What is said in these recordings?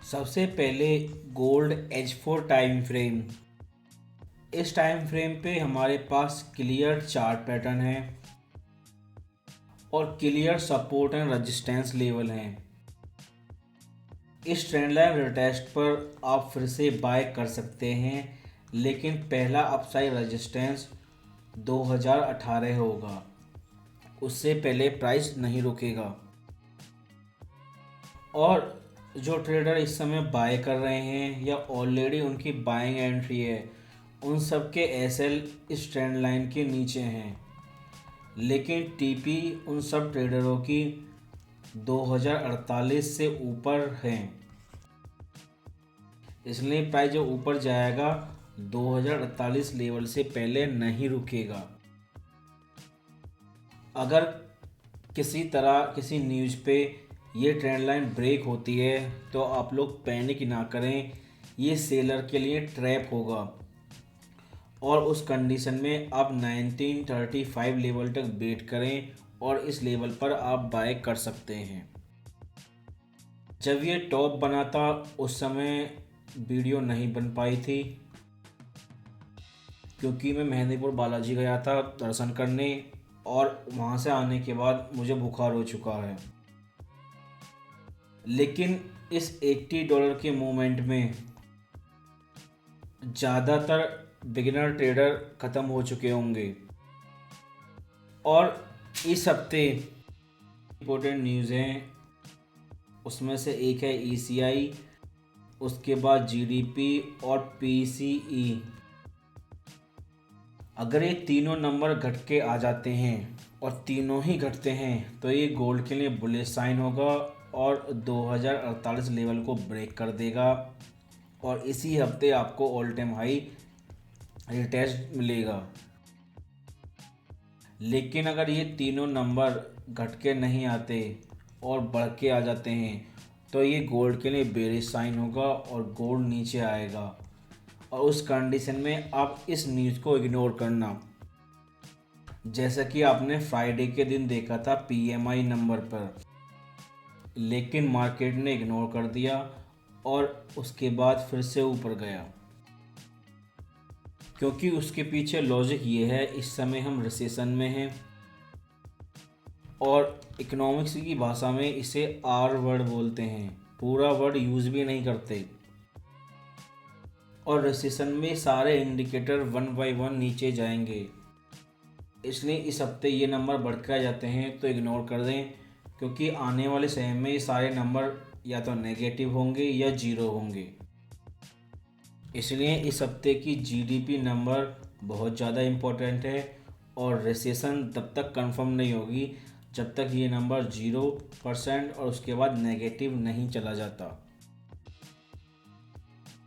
सबसे पहले gold H4 time frame. इस टाइम फ्रेम पे हमारे पास क्लियर चार्ट पैटर्न है और clear support and resistance level हैं। इस ट्रेंड लाइन रिटेस्ट पर आप फिर से बाय कर सकते हैं, लेकिन पहला अपसाइड रेजिस्टेंस 2018 होगा। उससे पहले प्राइस नहीं रुकेगा। और जो ट्रेडर इस समय बाय कर रहे हैं या ऑलरेडी उनकी बाइंग एंट्री है, उन सब के एसएल इस ट्रेंड लाइन के नीचे हैं, लेकिन टीपी उन सब ट्रेडरों की 2048 से ऊपर हैं। इसलिए प्राइस जो ऊपर जाएगा 2048 लेवल से पहले नहीं रुकेगा। अगर किसी तरह किसी न्यूज़ पे ये ट्रेंड लाइन ब्रेक होती है तो आप लोग पैनिक ना करें, ये सेलर के लिए ट्रैप होगा और उस कंडीशन में आप 1935 लेवल तक वेट करें और इस लेवल पर आप बाय कर सकते हैं। जब ये टॉप बना था उस समय वीडियो नहीं बन पाई थी क्योंकि मैं मेहंदीपुर बालाजी गया था दर्शन करने और वहाँ से आने के बाद मुझे बुखार हो चुका है। लेकिन इस $80 के मूवमेंट में ज़्यादातर बिगिनर ट्रेडर ख़त्म हो चुके होंगे और इस हफ्ते इम्पोर्टेंट न्यूज़ हैं। उसमें से एक है ECI, उसके बाद GDP और PCE। अगर ये तीनों नंबर घट के आ जाते हैं और तीनों ही घटते हैं तो ये गोल्ड के लिए बुलिश साइन होगा और 2048 लेवल को ब्रेक कर देगा और इसी हफ्ते आपको ऑल टाइम हाई रिटेस्ट मिलेगा। लेकिन अगर ये तीनों नंबर घट के नहीं आते और बढ़ के आ जाते हैं तो ये गोल्ड के लिए बेरिश साइन होगा और गोल्ड नीचे आएगा। और उस कंडीशन में आप इस न्यूज़ को इग्नोर करना, जैसा कि आपने फ्राइडे के दिन देखा था PMI नंबर पर, लेकिन मार्केट ने इग्नोर कर दिया और उसके बाद फिर से ऊपर गया क्योंकि उसके पीछे लॉजिक ये है, इस समय हम रिसेशन में हैं और इकोनॉमिक्स की भाषा में इसे R वर्ड बोलते हैं, पूरा वर्ड यूज़ भी नहीं करते। और रिसेशन में सारे इंडिकेटर 1 बाय 1 नीचे जाएंगे, इसलिए इस हफ्ते ये नंबर बढ़ के आ जाते हैं तो इग्नोर कर दें क्योंकि आने वाले समय में ये सारे नंबर या तो नेगेटिव होंगे या जीरो होंगे। इसलिए इस हफ्ते की GDP नंबर बहुत ज़्यादा इम्पोर्टेंट है और रिसेशन तब तक कंफर्म नहीं होगी जब तक ये नंबर 0% और उसके बाद नेगेटिव नहीं चला जाता।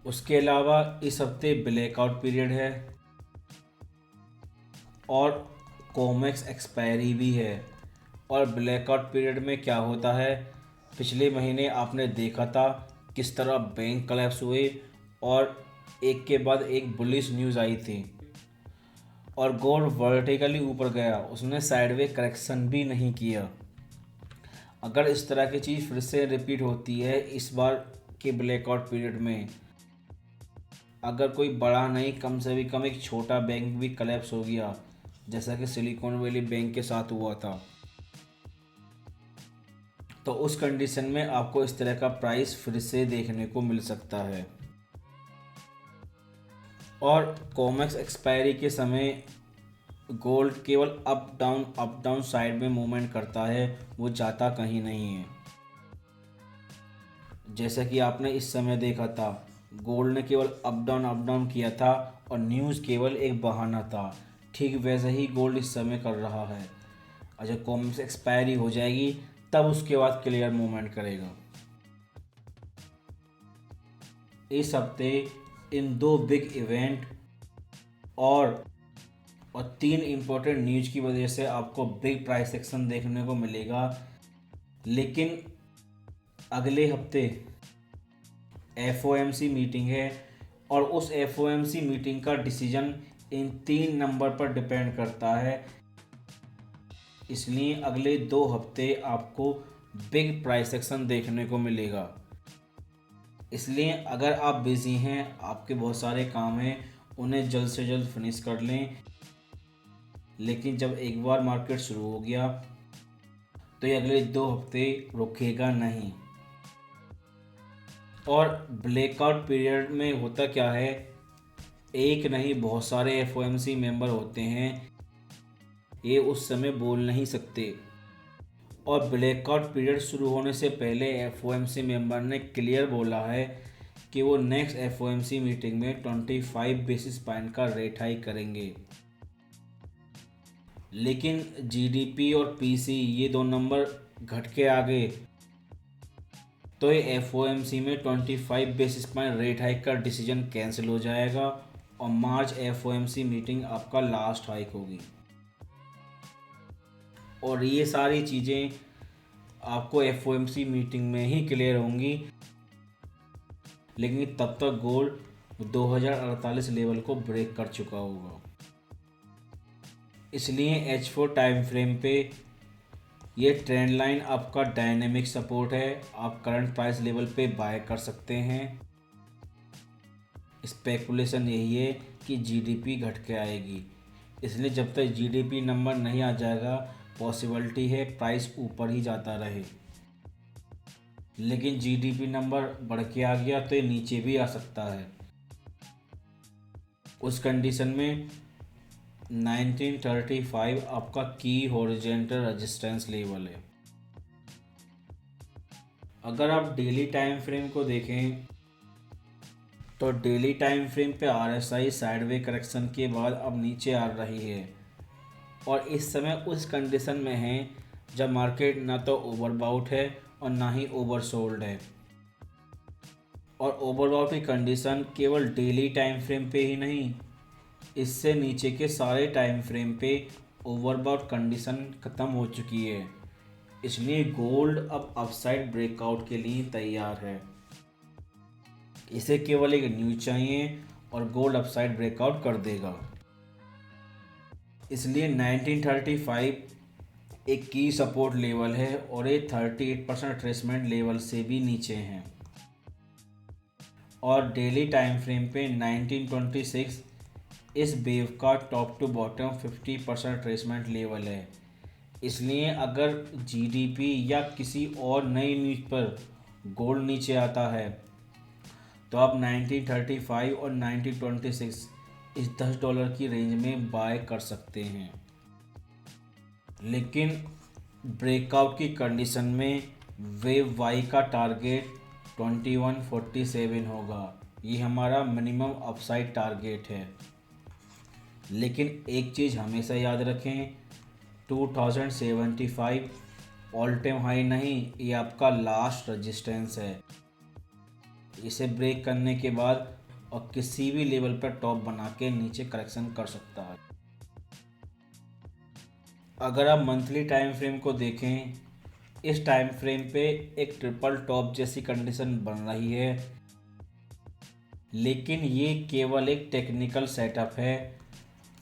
उसके अलावा इस हफ्ते ब्लैकआउट पीरियड है और कॉमेक्स एक्सपायरी भी है। और ब्लैकआउट पीरियड में क्या होता है, पिछले महीने आपने देखा था किस तरह बैंक कलेप्स हुए और एक के बाद एक बुलिश न्यूज़ आई थी और गोल्ड वर्टिकली ऊपर गया, उसने साइडवे करेक्शन भी नहीं किया। अगर इस तरह की चीज़ फिर से रिपीट होती है इस बार के ब्लैकआउट पीरियड में, अगर कोई बड़ा नहीं कम से भी कम एक छोटा बैंक भी कलेप्स हो गया जैसा कि सिलिकॉन वैली बैंक के साथ हुआ था, तो उस कंडीशन में आपको इस तरह का प्राइस फिर से देखने को मिल सकता है। और कॉमेक्स एक्सपायरी के समय गोल्ड केवल अप डाउन साइड में मूवमेंट करता है, वो जाता कहीं नहीं है। जैसा कि आपने इस समय देखा था गोल्ड ने केवल अप डाउन किया था और न्यूज़ केवल एक बहाना था, ठीक वैसे ही गोल्ड इस समय कर रहा है। और जब कॉमेक्स एक्सपायरी हो जाएगी तब उसके बाद क्लियर मूवमेंट करेगा। इस हफ्ते इन 2 बिग इवेंट और 3 इम्पोर्टेंट न्यूज़ की वजह से आपको बिग प्राइस एक्शन देखने को मिलेगा। लेकिन अगले हफ्ते FOMC मीटिंग है और उस FOMC मीटिंग का डिसीजन इन 3 नंबर पर डिपेंड करता है। इसलिए अगले 2 हफ्ते आपको बिग प्राइस एक्शन देखने को मिलेगा। इसलिए अगर आप बिज़ी हैं, आपके बहुत सारे काम हैं, उन्हें जल्द से जल्द फिनिश कर लें। लेकिन जब एक बार मार्केट शुरू हो गया तो ये अगले 2 हफ्ते रुकेगा नहीं। और ब्लैकआउट पीरियड में होता क्या है, एक नहीं बहुत सारे एफओएमसी मेंबर होते हैं, ये उस समय बोल नहीं सकते। और ब्लैकआउट पीरियड शुरू होने से पहले एफओएमसी मेंबर ने क्लियर बोला है कि वो नेक्स्ट एफओएमसी मीटिंग में 25 बेसिस पॉइंट का रेट हाइक करेंगे। लेकिन जीडीपी और पीसी ये दो नंबर घट के आ गए तो ये एफओएमसी में 25 बेसिस पॉइंट रेट हाइक का डिसीजन कैंसिल हो जाएगा और मार्च एफओएमसी मीटिंग आपका लास्ट हाइक होगी। और ये सारी चीज़ें आपको एफओएमसी मीटिंग में ही क्लियर होंगी। लेकिन तब तक गोल्ड 2048 लेवल को ब्रेक कर चुका होगा। इसलिए H4 टाइम फ्रेम पे ये ट्रेंड लाइन आपका डायनेमिक सपोर्ट है। आप करंट प्राइस लेवल पे बाय कर सकते हैं। स्पेकुलेशन यही है कि जीडीपी घट के आएगी, इसलिए जब तक जीडीपी नंबर नहीं आ जाएगा पॉसिबिलिटी है प्राइस ऊपर ही जाता रहे। लेकिन जीडीपी नंबर बढ़ के आ गया तो ये नीचे भी आ सकता है। उस कंडीशन में 1935 आपका की हॉरिजॉन्टल रेजिस्टेंस लेवल है। अगर आप डेली टाइम फ्रेम को देखें तो डेली टाइम फ्रेम पे आरएसआई साइडवे करेक्शन के बाद अब नीचे आ रही है और इस समय उस कंडीशन में है जब मार्केट ना तो ओवरबाउट है और ना ही ओवरसोल्ड है। और ओवरबाउट की कंडीशन केवल डेली टाइम फ्रेम पे ही नहीं, इससे नीचे के सारे टाइम फ्रेम पे ओवरबाउट कंडीशन ख़त्म हो चुकी है। इसलिए गोल्ड अब अपसाइड ब्रेकआउट के लिए तैयार है। इसे केवल एक न्यूज चाहिए और गोल्ड अपसाइड ब्रेकआउट कर देगा। इसलिए 1935 एक की सपोर्ट लेवल है और ये 38% ट्रेसमेंट लेवल से भी नीचे हैं। और डेली टाइम फ्रेम पे 1926 इस वेव का top to bottom 50% retracement level है। इसलिए अगर जीडीपी या किसी और नई न्यूज़ पर गोल्ड नीचे आता है तो आप 1935 और 1926 इस $10 की रेंज में बाय कर सकते हैं। लेकिन ब्रेकआउट की कंडीशन में वेव वाई का टारगेट 2147 होगा। ये हमारा मिनिमम अपसाइड टारगेट है। लेकिन एक चीज़ हमेशा याद रखें, 2075 ऑल टाइम हाई नहीं, ये आपका लास्ट रेजिस्टेंस है। इसे ब्रेक करने के बाद और किसी भी लेवल पर टॉप बना के नीचे करेक्शन कर सकता है। अगर आप मंथली टाइम फ्रेम को देखें, इस टाइम फ्रेम पे एक ट्रिपल टॉप जैसी कंडीशन बन रही है, लेकिन ये केवल एक टेक्निकल सेटअप है।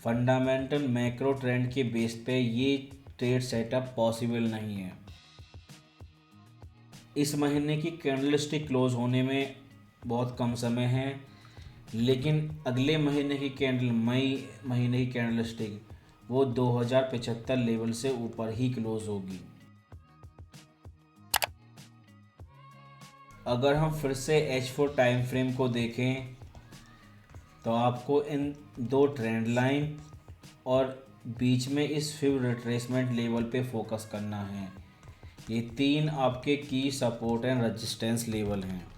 फंडामेंटल मैक्रो ट्रेंड के बेस पे ये ट्रेड सेटअप पॉसिबल नहीं है। इस महीने की कैंडलस्टिक क्लोज होने में बहुत कम समय है, लेकिन अगले महीने की कैंडल मई महीने की कैंडलस्टिक वो 2075 लेवल से ऊपर ही क्लोज होगी। अगर हम फिर से H4 टाइम फ्रेम को देखें तो आपको इन दो ट्रेंड लाइन और बीच में इस फिब रिट्रेसमेंट लेवल पे फोकस करना है। ये तीन आपके की सपोर्ट एंड रेजिस्टेंस लेवल हैं।